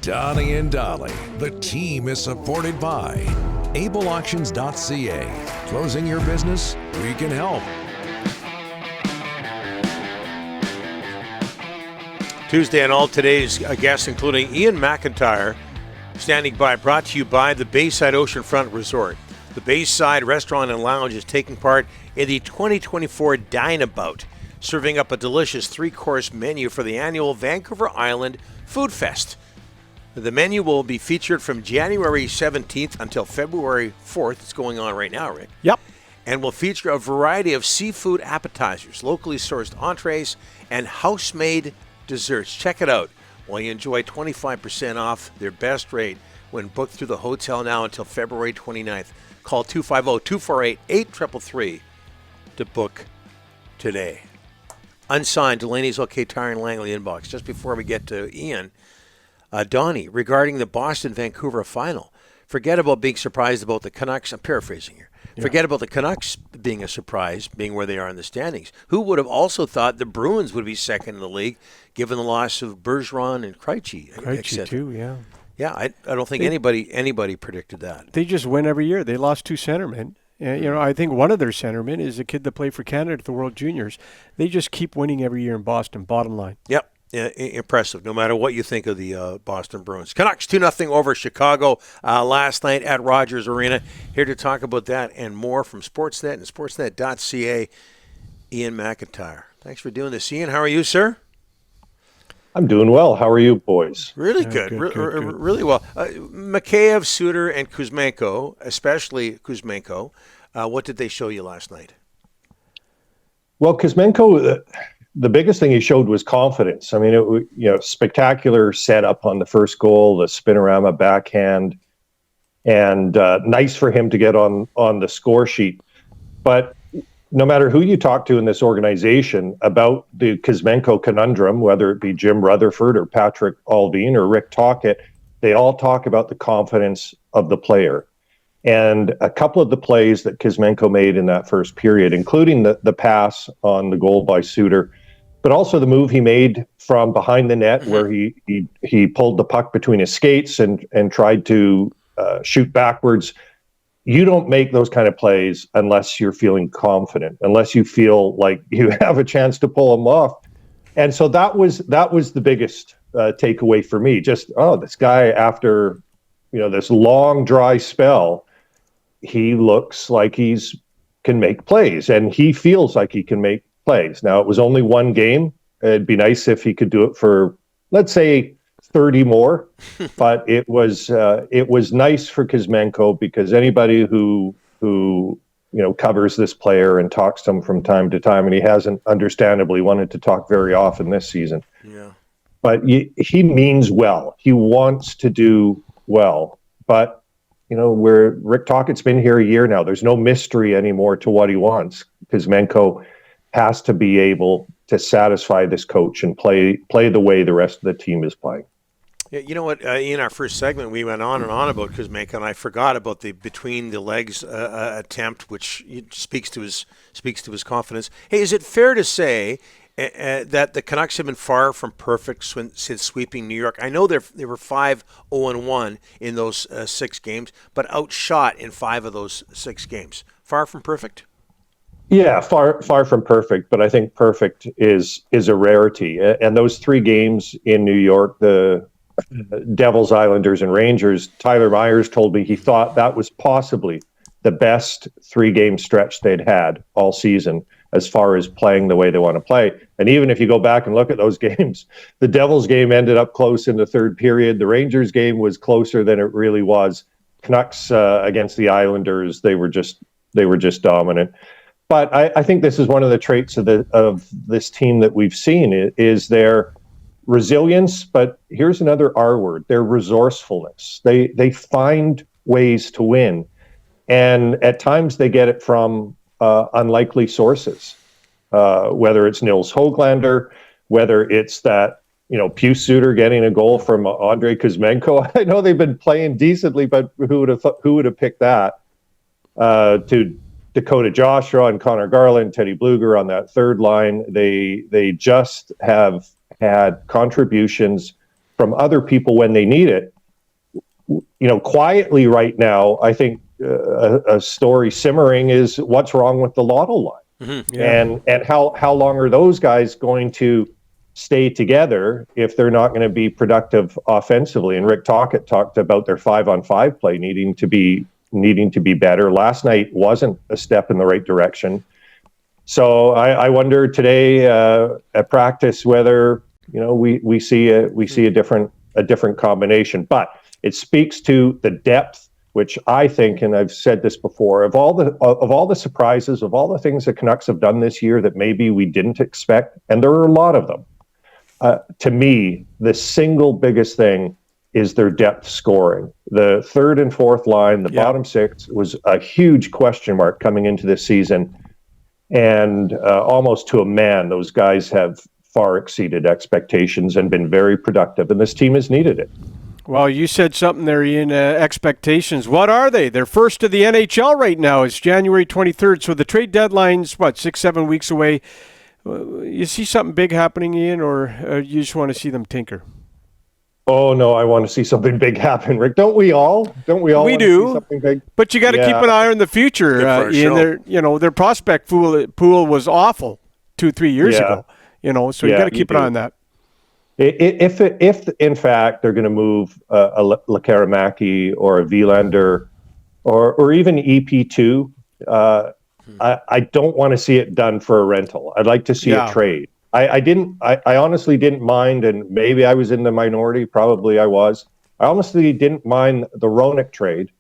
Donnie and Dolly. The team is supported by ableauctions.ca. Closing your business? We can help. Tuesday and all today's guests, including Iain MacIntyre, standing by, brought to you by the Bayside Oceanfront Resort. The Bayside Restaurant and Lounge is taking part in the 2024 Dine-A-Bout, serving up a delicious three-course menu for the annual Vancouver Island Food Fest. The menu will be featured from January 17th until February 4th. It's going on right now, Rick. Yep. And will feature a variety of seafood appetizers, locally sourced entrees, and house-made desserts. Check it out while you enjoy 25% off their best rate when booked through the hotel now until February 29th. Call 250-248-8333 to book today. Unsigned, Delaney's OK Tire and Langley inbox. Just before we get to Iain, Donnie, regarding the Boston-Vancouver final, forget about being surprised about the Canucks. I'm paraphrasing here. Yeah. Forget about the Canucks being a surprise, being where they are in the standings. Who would have also thought the Bruins would be second in the league, given the loss of Bergeron and Krejci? Krejci too, yeah. Yeah, I don't think anybody predicted that. They just win every year. They lost two centermen. I think one of their centermen is a kid that played for Canada at the World Juniors. They just keep winning every year in Boston, bottom line. Yep. Impressive, no matter what you think of the Boston Bruins. Canucks 2-0 over Chicago last night at Rogers Arena. Here to talk about that and more from Sportsnet and sportsnet.ca, Iain MacIntyre. Thanks for doing this. Iain, how are you, sir? I'm doing well. How are you, boys? Really good. Good. Really well. Mikheyev, Suter, and Kuzmenko, especially Kuzmenko, what did they show you last night? Well, Kuzmenko, the biggest thing he showed was confidence. I mean, spectacular setup on the first goal, the spinorama backhand, and nice for him to get on the score sheet. But no matter who you talk to in this organization about the Kuzmenko conundrum, whether it be Jim Rutherford or Patrick Alvin or Rick Tocchet, they all talk about the confidence of the player. And a couple of the plays that Kuzmenko made in that first period, including the pass on the goal by Suter, but also the move he made from behind the net where he pulled the puck between his skates and tried to shoot backwards. You don't make those kind of plays unless you're feeling confident, unless you feel like you have a chance to pull them off. And so that was the biggest takeaway for me. Just, this guy, after this long dry spell, he looks like can make plays, and he feels like he can make plays. Now, it was only one game. It'd be nice if he could do it for, let's say, 30 more, but it was nice for Kuzmenko, because anybody who covers this player and talks to him from time to time, and he hasn't understandably wanted to talk very often this season. Yeah. But he means well. He wants to do well. But where Rick Tocchet's been here a year now, there's no mystery anymore to what he wants. Kuzmenko has to be able to satisfy this coach and play the way the rest of the team is playing. Yeah, you know what? In our first segment, we went on and on about Kuzmenko, and I forgot about the between the legs attempt, which speaks to his confidence. Hey, is it fair to say that the Canucks have been far from perfect since sweeping New York? I know they were 5-0-1 in those 6 games, but outshot in 5 of those 6 games. Far from perfect? Yeah, far from perfect, but I think perfect is a rarity. And those 3 games in New York, the Devils, Islanders, and Rangers, Tyler Myers told me he thought that was possibly the best 3-game stretch they'd had all season as far as playing the way they want to play. And even if you go back and look at those games, the Devils game ended up close in the third period. The Rangers game was closer than it really was. Canucks against the Islanders, they were just dominant. But I think this is one of the traits of this team that we've seen is their resilience. But here's another R word: their resourcefulness. They find ways to win, and at times they get it from unlikely sources. Whether it's Nils Höglander, whether it's that Pius Suter getting a goal from Andrei Kuzmenko. I know they've been playing decently, but who would have picked that? To Dakota Joshua and Connor Garland, Teddy Bluger on that third line. They just have had contributions from other people when they need it. Quietly right now, I think a story simmering is what's wrong with the Lotto line. Mm-hmm. Yeah. And how long are those guys going to stay together if they're not going to be productive offensively? And Rick Tocchet talked about their 5-on-5 play needing to be better. Last night wasn't a step in the right direction. So I wonder today at practice whether we see a different combination. But it speaks to the depth, which I think, and I've said this before, of all the surprises, of all the things the Canucks have done this year that maybe we didn't expect, and there are a lot of them. To me, the single biggest thing is their depth scoring. The third and fourth line, the bottom six, was a huge question mark coming into this season. And almost to a man, those guys have far exceeded expectations and been very productive. And this team has needed it. Well, you said something there, Ian, expectations. What are they? They're first to the NHL right now. It's January 23rd, so the trade deadline's, 6-7 weeks away. You see something big happening, Ian, or you just want to see them tinker? Oh, no, I want to see something big happen, Rick. Don't we all? We want do. to see something big? But you got to keep an eye on the future. Ian, their prospect pool was awful 2-3 years ago. So you got to keep an eye on that. If in fact they're going to move a Lekaramaki or a Vilander or even EP2, I don't want to see it done for a rental. I'd like to see a trade. I honestly didn't mind, and maybe I was in the minority. Probably I was. I honestly didn't mind the Roenick trade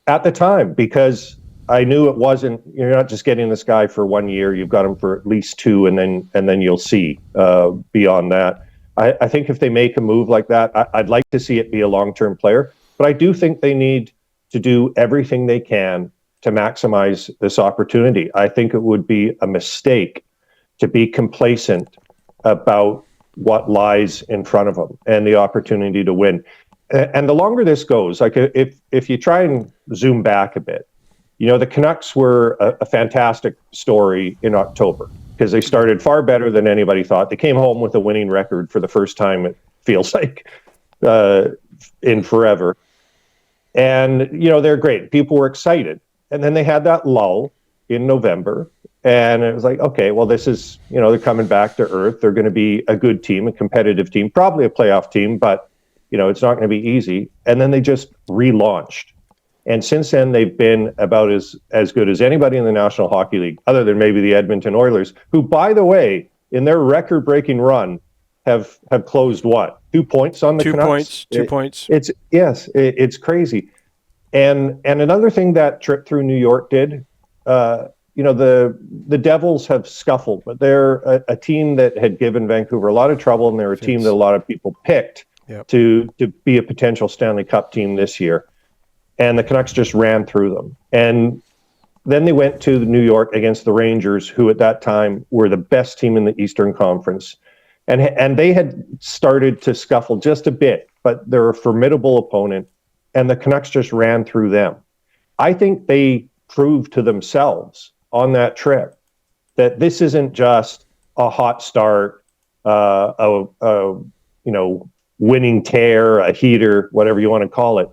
at the time because I knew it wasn't. You're not just getting this guy for 1 year. You've got him for at least 2, and then you'll see beyond that. I think if they make a move like that, I'd like to see it be a long-term player. But I do think they need to do everything they can to maximize this opportunity. I think it would be a mistake to be complacent about what lies in front of them and the opportunity to win. And the longer this goes, like if you try and zoom back a bit, the Canucks were a fantastic story in October because they started far better than anybody thought. They came home with a winning record for the first time, it feels like, in forever. And, they're great. People were excited. And then they had that lull in November. And it was like, okay, well, this is, they're coming back to earth. They're going to be a good team, a competitive team, probably a playoff team, but, it's not going to be easy. And then they just relaunched. And since then, they've been about as good as anybody in the National Hockey League, other than maybe the Edmonton Oilers, who, by the way, in their record-breaking run, have closed what? 2 points on the Canucks? 2 points. It's crazy. And another thing that trip through New York did, the Devils have scuffled, but they're a team that had given Vancouver a lot of trouble, and they're a team that a lot of people picked to be a potential Stanley Cup team this year. And the Canucks just ran through them. And then they went to New York against the Rangers, who at that time were the best team in the Eastern Conference. And they had started to scuffle just a bit, but they're a formidable opponent, and the Canucks just ran through them. I think they proved to themselves on that trip that this isn't just a hot start, winning tear, a heater, whatever you want to call it.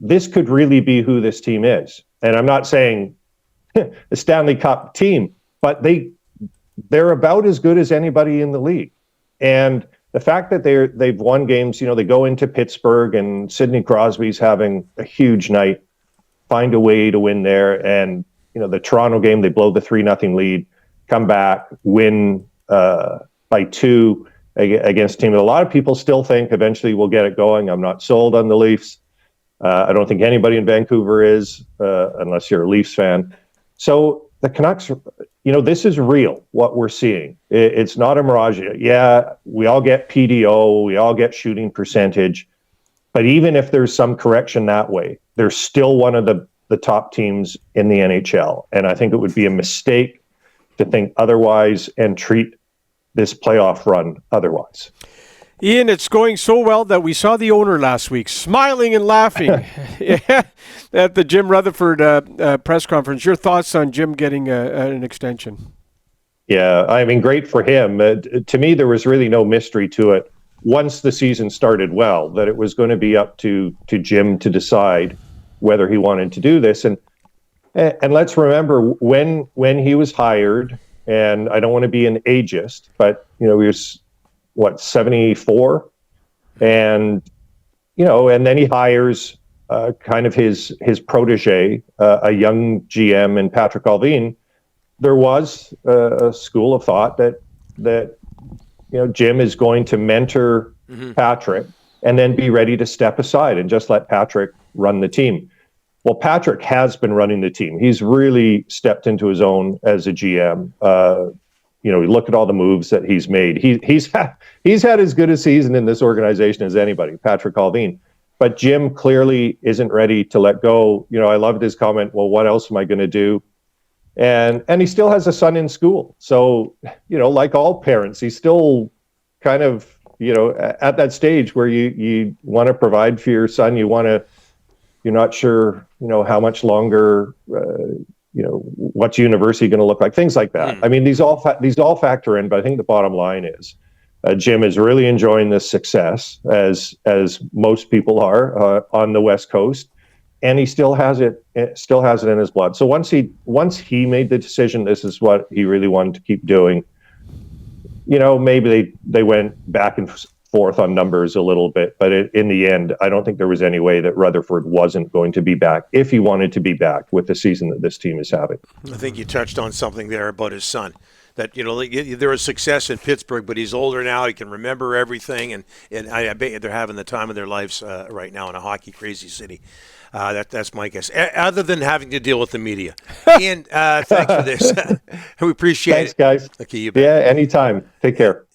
This could really be who this team is. And I'm not saying the Stanley Cup team, but they're about as good as anybody in the league. And the fact that they've won games, they go into Pittsburgh and Sidney Crosby's having a huge night, find a way to win there. And, the Toronto game, they blow the 3-0 lead, come back, win by 2 against a team that a lot of people still think eventually will get it going. I'm not sold on the Leafs. I don't think anybody in Vancouver is, unless you're a Leafs fan. So the Canucks, this is real, what we're seeing. It's not a mirage. Yeah, we all get PDO, we all get shooting percentage. But even if there's some correction that way, they're still one of the top teams in the NHL. And I think it would be a mistake to think otherwise and treat this playoff run otherwise. Ian, it's going so well that we saw the owner last week smiling and laughing at the Jim Rutherford press conference. Your thoughts on Jim getting an extension? Yeah, I mean, great for him. To me, there was really no mystery to it once the season started well, that it was going to be up to Jim to decide whether he wanted to do this. And let's remember when he was hired, and I don't want to be an ageist, but he was 74, and and then he hires kind of his protege, a young GM in Patrick Allvin. There was a school of thought that Jim is going to mentor Patrick and then be ready to step aside and just let Patrick run the team. Well, Patrick has been running the team. He's really stepped into his own as a GM. Look at all the moves that he's made. He's had as good a season in this organization as anybody, Patrick Allvin. But Jim clearly isn't ready to let go. I loved his comment, well, what else am I going to do? And he still has a son in school. So, like all parents, he's still kind of, at that stage where you want to provide for your son. You're not sure, how much longer, what's university going to look like, things like that. I mean, these all factor in, but I think the bottom line is Jim is really enjoying this success, as most people are on the West Coast. And he still has it in his blood. So once he made the decision, this is what he really wanted to keep doing. Maybe they went back and forth on numbers a little bit, but in the end, I don't think there was any way that Rutherford wasn't going to be back if he wanted to be back with the season that this team is having. I think you touched on something there about his son. That there was success in Pittsburgh, but he's older now. He can remember everything, and I bet they're having the time of their lives right now in a hockey crazy city. That's my guess. Other than having to deal with the media, Iain, thanks for this. We appreciate it. Thanks, guys. Okay, you bet. Yeah, anytime. Take care.